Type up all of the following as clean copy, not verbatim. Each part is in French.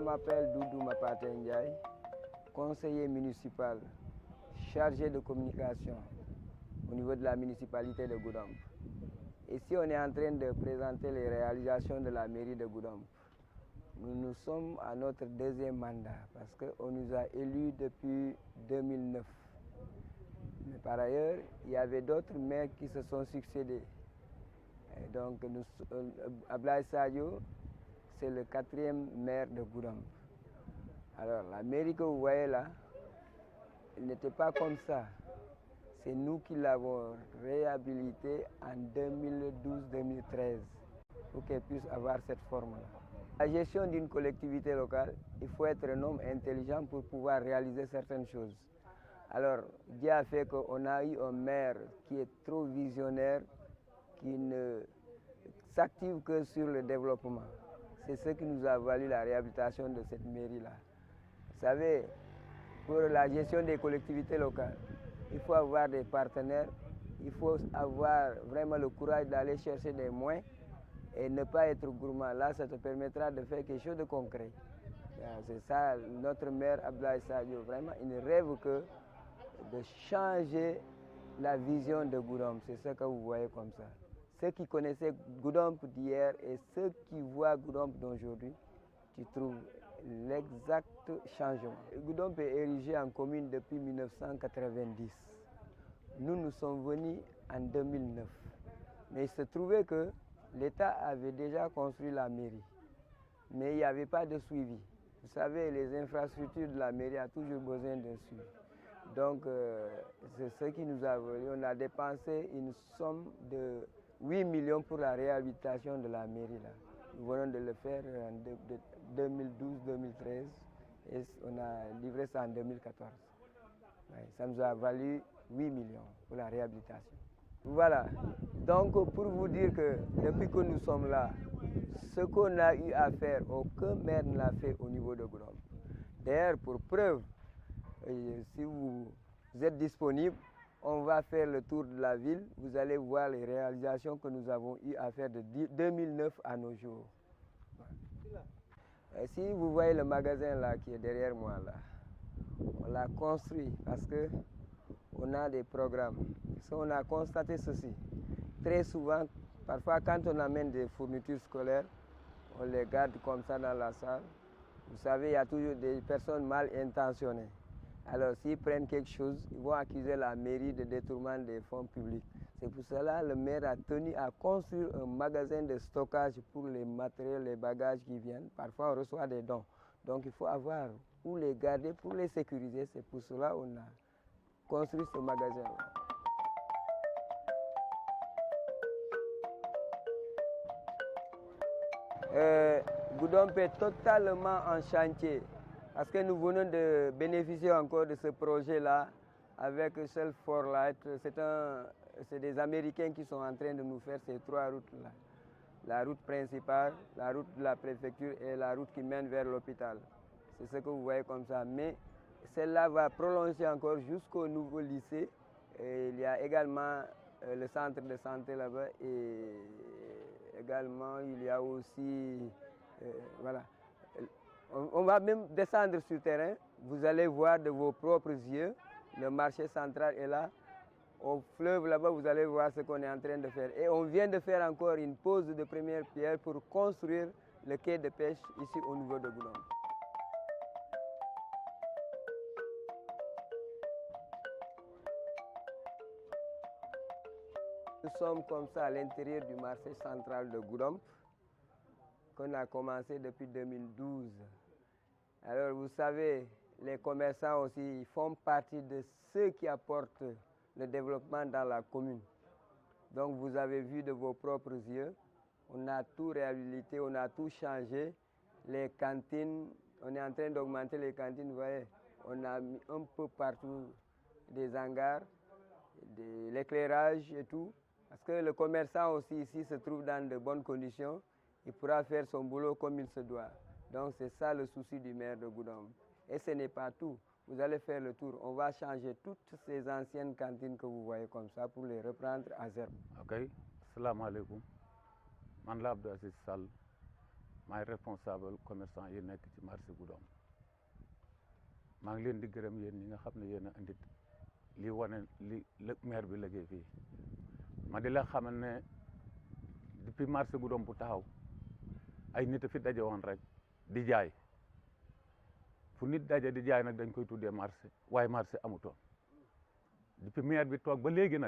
m'appelle Doudou Mapate Ndiaye, conseiller municipal chargé de communication au niveau de la municipalité de Goudomp. Ici, on est en train de présenter les réalisations de la mairie de Goudomp. Nous sommes à notre deuxième mandat parce qu'on nous a élus depuis 2009. Mais par ailleurs, il y avait d'autres maires qui se sont succédés. Et donc, Ablaye Sadio, c'est le 4e maire de Goudomp. Alors, la mairie que vous voyez là, elle n'était pas comme ça. C'est nous qui l'avons réhabilitée en 2012-2013 pour qu'elle puisse avoir cette forme-là. La gestion d'une collectivité locale, il faut être un homme intelligent pour pouvoir réaliser certaines choses. Alors, Dieu a fait qu'on a eu un maire qui est trop visionnaire, qui ne s'active que sur le développement. C'est ce qui nous a valu la réhabilitation de cette mairie-là. Vous savez, pour la gestion des collectivités locales, il faut avoir des partenaires, il faut avoir vraiment le courage d'aller chercher des moyens et ne pas être gourmand. Là, ça te permettra de faire quelque chose de concret. C'est ça, notre maire Ablaye Sadio, vraiment, il ne rêve que de changer la vision de Goudomp. C'est ce que vous voyez comme ça. Ceux qui connaissaient Goudomp d'hier et ceux qui voient Goudomp d'aujourd'hui, tu trouves l'exact changement. Goudomp est érigé en commune depuis 1990. Nous sommes venus en 2009. Mais il se trouvait que l'État avait déjà construit la mairie. Mais il n'y avait pas de suivi. Vous savez, les infrastructures de la mairie ont toujours besoin d'un suivi. Donc, c'est ce qui nous a valu. On a dépensé une somme de 8 millions pour la réhabilitation de la mairie. Là. Nous venons de le faire en 2012-2013 et on a livré ça en 2014. Ouais, ça nous a valu 8 millions pour la réhabilitation. Voilà. Donc, pour vous dire que depuis que nous sommes là, ce qu'on a eu à faire, aucun maire ne l'a fait au niveau de Goudomp. D'ailleurs, pour preuve, si vous êtes disponible, on va faire le tour de la ville. Vous allez voir les réalisations que nous avons eu à faire de 2009 à nos jours. Et si vous voyez le magasin là qui est derrière moi là, on l'a construit parce qu'on a des programmes. Parce qu'on a constaté ceci. Très souvent, parfois quand on amène des fournitures scolaires, on les garde comme ça dans la salle. Vous savez, il y a toujours des personnes mal intentionnées. Alors, s'ils prennent quelque chose, ils vont accuser la mairie de détournement des fonds publics. C'est pour cela que le maire a tenu à construire un magasin de stockage pour les matériels, les bagages qui viennent. Parfois, on reçoit des dons. Donc, il faut avoir où les garder pour les sécuriser. C'est pour cela qu'on a construit ce magasin-là. Goudomp est totalement en chantier. Parce que nous venons de bénéficier encore de ce projet-là avec Self for Light. C'est des Américains qui sont en train de nous faire ces 3 routes-là. La route principale, la route de la préfecture et la route qui mène vers l'hôpital. C'est ce que vous voyez comme ça. Mais celle-là va prolonger encore jusqu'au nouveau lycée. Et il y a également le centre de santé là-bas. Et également, il y a aussi... voilà. On va même descendre sur le terrain. Vous allez voir de vos propres yeux. Le marché central est là. Au fleuve là-bas, vous allez voir ce qu'on est en train de faire. Et on vient de faire encore une pose de première pierre pour construire le quai de pêche ici au niveau de Goudomp. Nous sommes comme ça à l'intérieur du marché central de Goudomp, qu'on a commencé depuis 2012. Alors vous savez, les commerçants aussi font partie de ceux qui apportent le développement dans la commune. Donc vous avez vu de vos propres yeux, on a tout réhabilité, on a tout changé. Les cantines, on est en train d'augmenter les cantines, vous voyez, on a mis un peu partout des hangars, de l'éclairage et tout. Parce que le commerçant aussi ici se trouve dans de bonnes conditions, il pourra faire son boulot comme il se doit. Donc c'est ça le souci du maire de Goudomp. Et ce n'est pas tout. Vous allez faire le tour. On va changer toutes ces anciennes cantines que vous voyez comme ça pour les reprendre à zéro. Ok, salam alaikum. Man la Abdou Aziz Sall, maay responsable commerçant yi nekk ci marché Goudomp maa ngi leen di gërëm yéen ñi nga xam ne yéen a andi li wane li maire bi liggéey fii ma di la xamal ne depuis marché Goudomp bu taxaw ay nit a fi daje woon rek di jaay fu nit daje di jaay nag dañ koy tuddee marché waaye marché amutoon depuis maire bi toog ba léegi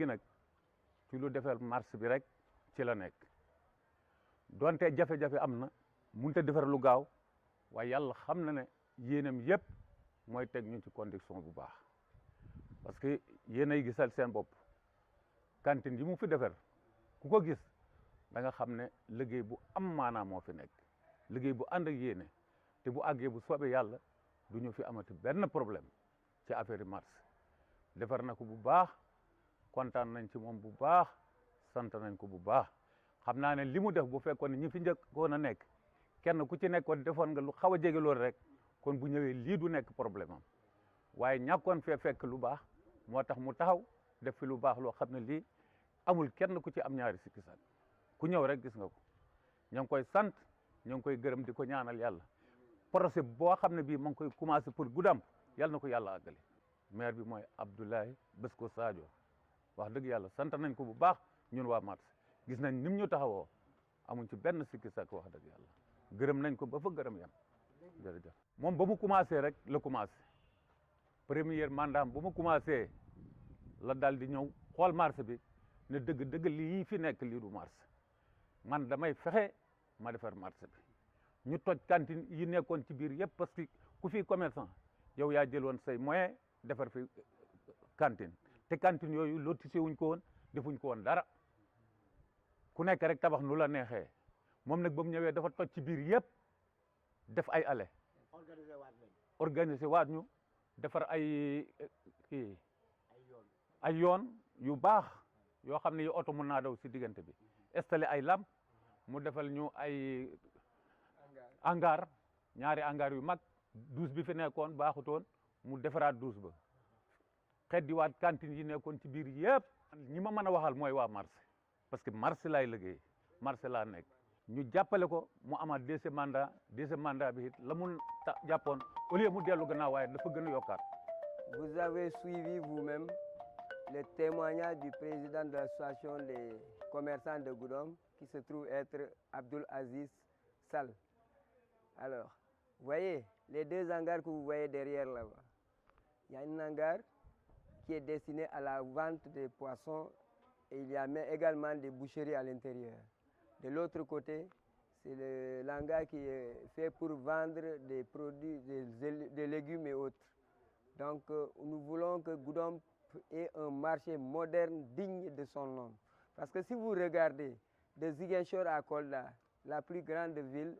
nag ci lu defal marché bi rek ci la nekk donte jafe-jafe am na mënut a defar lu gaaw waaye yàlla xam na ne yéenam yëpp mooy teg ñu ci condition bu baax parce que yéen ay gisal seen bopp cantine yi mu fi defar ku ko gis da nga xam ne liggéey bu am maanaam moo fi nekk liggéey bu ànd ak yéene te bu àggee bu soobee yàlla du ñu fi amati benn problème ci affaire marché defar na ko bu baax kontaan nañ ci moom bu baax sant nañ ko bu baax xam naa ne li mu def bu fekkoon ne ñi fi njëkkoon a nekk kenn ku ci nekkoon defoon nga lu xaw a jege loolu rek kon bu ñëwee lii du nekk problème am waaye ñàkkoon fee fekk lu baax moo tax mu taxaw def fi lu baax loo xam ne lii amul kenn ku ci am ñaari sikki sak ku ñëw rek gis nga ko ñoo ngi koy sant ñoo ngi koy gërëm di ko ñaanal yàlla projet boo xam ne bii ma ngi koy commencé pour Goudomp yàlla na ko yàlla àggale maire bi mooy Abdoulaye Besco Sadio wax dëgg yàlla sant nañ ko bu baax ñun waa marché gis nañ nim ñu taxawoo amuñ ci benn sikki sak wax dëgg yàlla gërëm nañ ko ba fa gërëm yam jërëjëf moom ba mu commencé rek la commencé premier mandat ba mu commencé la daal di ñëw xool marché bi ne dëgg lii fi nekk lii du marché man damay fexe ma defar marché bi ñu toj cantine yi nekkoon ci biir yëpp parce que ku fi commerçant yow yaa jëloon say moyen defar fi cantine te cantine yooyu lotissé wuñ ko woon defuñ ko woon dara ku nekk rek tabax nu la neexee moom nag ba mu ñëwee dafa toj ci biir yëpp def ay allées organiser waat ñu defar ay yoon yu baax yoo xam ne yi oto mun naa daw si diggante bi installé ay lampe mu defal ñu ay hangar ñaari hangar yu mag douche bi fi nekkoon baaxutoon mu defaraat douche ba xeddiwaat cantine yi nekkoon ci biir yëpp ñi ma mën a waxal mooy waa marché parce que marché laay liggéey marché laa nekk ñu jàppale ko mu amaat deuxième mandat bi it la mun jàppoon au lieu mu dellu gannaaw waaye dafa gën a yokkaat. Vous avez suivi vous-même le témoignage du président de l'association des commerçants de Goudomp qui se trouve être Abdoul Aziz Sall. Alors, voyez les deux hangars que vous voyez derrière là-bas. Il y a un hangar qui est destiné à la vente des poissons et il y a également des boucheries à l'intérieur. De l'autre côté, c'est l'hangar qui est fait pour vendre des produits, des légumes et autres. Donc, nous voulons que Goudomp ait un marché moderne digne de son nom. Parce que si vous regardez de Ziguinchor à Kolda, la plus grande ville,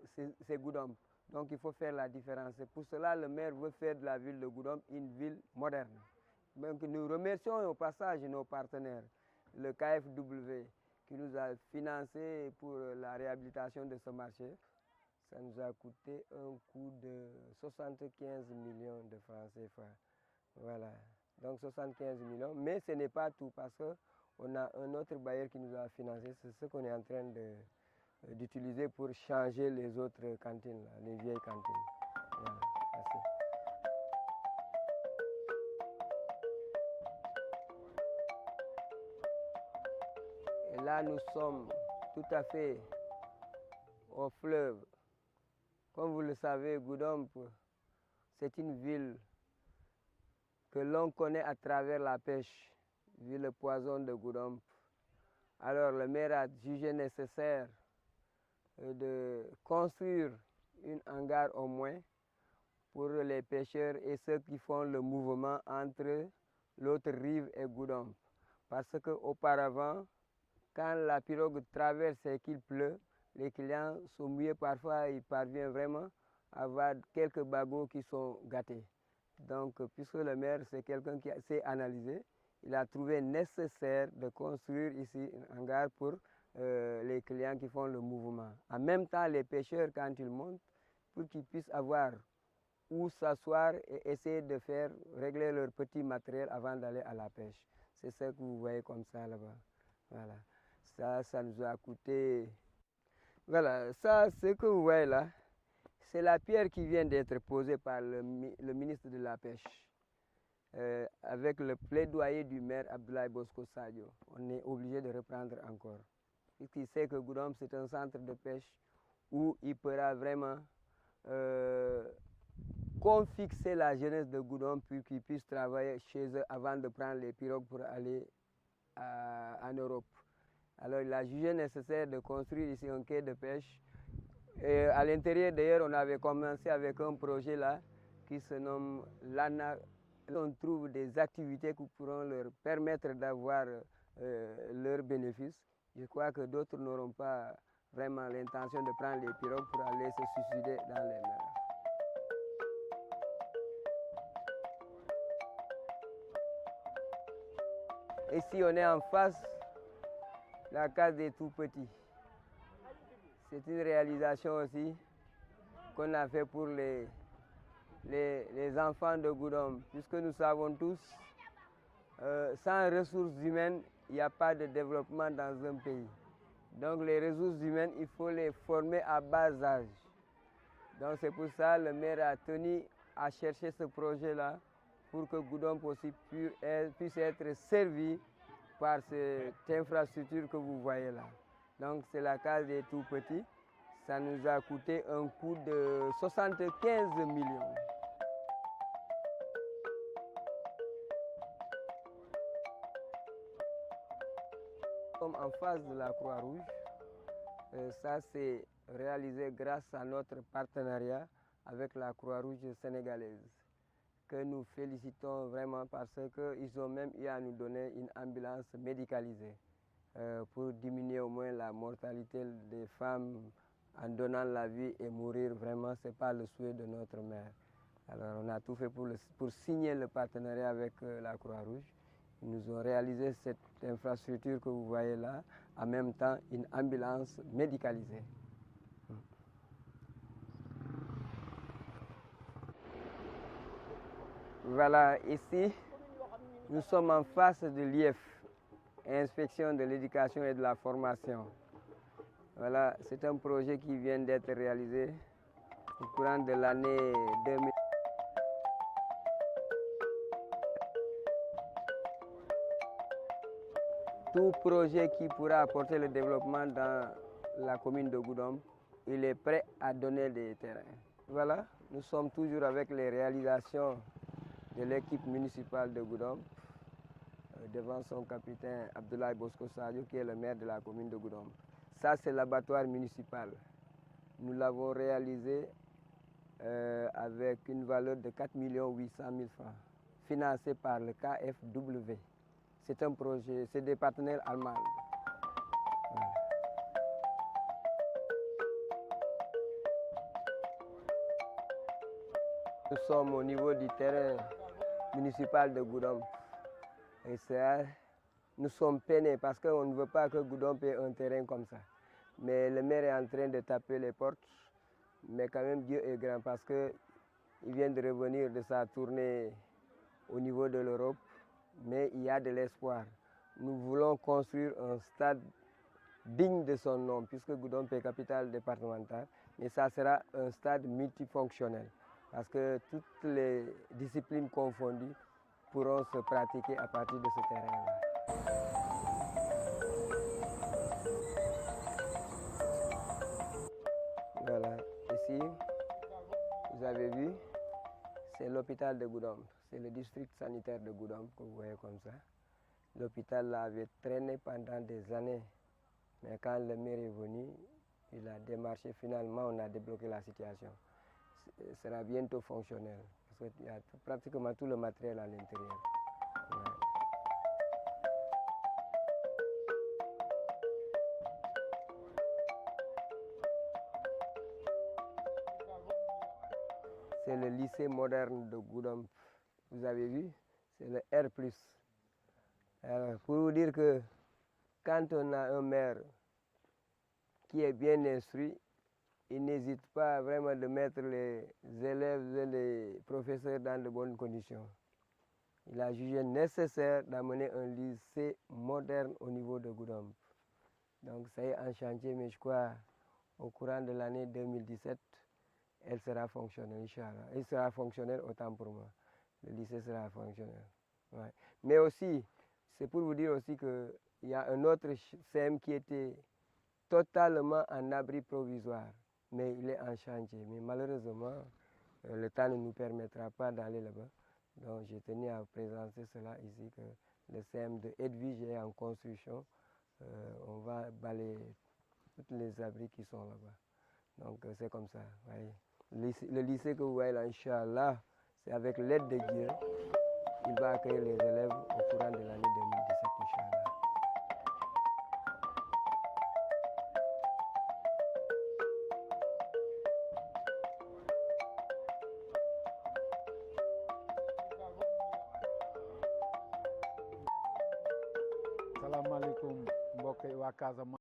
c'est Goudomp. Donc, il faut faire la différence. Et pour cela, le maire veut faire de la ville de Goudomp une ville moderne. Donc, nous remercions au passage nos partenaires, le KFW, qui nous a financé pour la réhabilitation de ce marché. Ça nous a coûté un coût de 75 millions de francs CFA. Voilà, donc 75 millions. Mais ce n'est pas tout parce qu'on a un autre bailleur qui nous a financé. C'est ce qu'on est en train d'utiliser pour changer les autres cantines, là, les vieilles cantines. Voilà, merci. Et là, nous sommes tout à fait au fleuve. Comme vous le savez, Goudomp, c'est une ville que l'on connaît à travers la pêche, vu le poison de Goudomp. Alors le maire a jugé nécessaire de construire une hangar au moins pour les pêcheurs et ceux qui font le mouvement entre l'autre rive et Goudomp. Parce qu'auparavant, quand la pirogue traverse et qu'il pleut, les clients sont mouillés parfois, il parvient vraiment à avoir quelques bagots qui sont gâtés. Donc, puisque le maire, c'est quelqu'un qui sait analyser, il a trouvé nécessaire de construire ici un hangar pour les clients qui font le mouvement. En même temps, les pêcheurs, quand ils montent, pour qu'ils puissent avoir où s'asseoir et essayer de faire régler leur petit matériel avant d'aller à la pêche. C'est ce que vous voyez comme ça là-bas. Voilà. Ça nous a coûté... Voilà, ça, ce que vous voyez là, c'est la pierre qui vient d'être posée par le ministre de la Pêche. Avec le plaidoyer du maire Abdoulaye Bosco Sadio, on est obligé de reprendre encore. Puisqu'il sait que Goudomp, c'est un centre de pêche où il pourra vraiment confixer la jeunesse de Goudomp pour qu'ils puissent travailler chez eux avant de prendre les pirogues pour aller en Europe. Alors il a jugé nécessaire de construire ici un quai de pêche. Et à l'intérieur d'ailleurs, on avait commencé avec un projet là qui se nomme l'ANA. On trouve des activités qui pourront leur permettre d'avoir leurs bénéfices. Je crois que d'autres n'auront pas vraiment l'intention de prendre les pirogues pour aller se suicider dans les mers. Ici, on est en face de la case des tout-petits. C'est une réalisation aussi qu'on a fait pour les enfants de Goudomp, puisque nous savons tous, sans ressources humaines, il n'y a pas de développement dans un pays. Donc les ressources humaines, il faut les former à bas âge. Donc c'est pour ça que le maire a tenu à chercher ce projet-là pour que Goudomp aussi puisse être servi par cette infrastructure que vous voyez là. Donc c'est la case des tout-petits. Ça nous a coûté un coût de 75 millions. Nous sommes en face de la Croix-Rouge. Ça, c'est réalisé grâce à notre partenariat avec la Croix-Rouge sénégalaise, que nous félicitons vraiment parce qu'ils ont même eu à nous donner une ambulance médicalisée pour diminuer au moins la mortalité des femmes en donnant la vie et mourir. Vraiment, ce n'est pas le souhait de notre maire. Alors, on a tout fait pour signer le partenariat avec la Croix-Rouge. Ils nous ont réalisé cette infrastructure que vous voyez là, en même temps une ambulance médicalisée. Voilà, ici, nous sommes en face de l'IEF, Inspection de l'éducation et de la formation. Voilà, c'est un projet qui vient d'être réalisé au courant de l'année 2000. Tout projet qui pourra apporter le développement dans la commune de Goudomp, il est prêt à donner des terrains. Voilà, nous sommes toujours avec les réalisations de l'équipe municipale de Goudomp, devant son capitaine Abdoulaye Bosco Sadio, qui est le maire de la commune de Goudomp. Ça, c'est l'abattoir municipal. Nous l'avons réalisé avec une valeur de 4 800 000 francs, financé par le KfW. C'est un projet, c'est des partenaires allemands. Voilà. Nous sommes au niveau du terrain municipal de Goudomp. Et ça, nous sommes peinés parce qu'on ne veut pas que Goudomp ait un terrain comme ça. Mais le maire est en train de taper les portes. Mais quand même, Dieu est grand parce qu'il vient de revenir de sa tournée au niveau de l'Europe. Mais il y a de l'espoir. Nous voulons construire un stade digne de son nom, puisque Goudomp est capitale départementale. Mais ça sera un stade multifonctionnel, parce que toutes les disciplines confondues pourront se pratiquer à partir de ce terrain-là. Voilà, ici, vous avez vu, c'est l'hôpital de Goudomp. C'est le district sanitaire de Goudomp que vous voyez comme ça. L'hôpital avait traîné pendant des années. Mais quand le maire est venu, il a démarché. Finalement, on a débloqué la situation. Ce sera bientôt fonctionnel. Parce qu'il y a pratiquement tout le matériel à l'intérieur. Ouais. C'est le lycée moderne de Goudomp. Vous avez vu, c'est le R+. Alors, pour vous dire que quand on a un maire qui est bien instruit, il n'hésite pas vraiment de mettre les élèves et les professeurs dans de bonnes conditions. Il a jugé nécessaire d'amener un lycée moderne au niveau de Goudomp. Donc ça est en chantier, mais je crois au courant de l'année 2017, elle sera fonctionnelle, Inch'Allah. Elle sera fonctionnelle autant pour moi. Le lycée sera fonctionnel. Ouais. Mais aussi, c'est pour vous dire aussi qu'il y a un autre CM qui était totalement en abri provisoire, mais il est en chantier. Mais malheureusement, le temps ne nous permettra pas d'aller là-bas. Donc j'ai tenu à présenter cela ici, que le CM de Edwige est en construction. On va balayer tous les abris qui sont là-bas. Donc c'est comme ça. Voyez. Le lycée que vous voyez là, Inch'Allah, c'est avec l'aide de Dieu, il va accueillir les élèves au courant de l'année 2017, Inch'Allah. salaamaaleykum mbokk yi waa Casamance.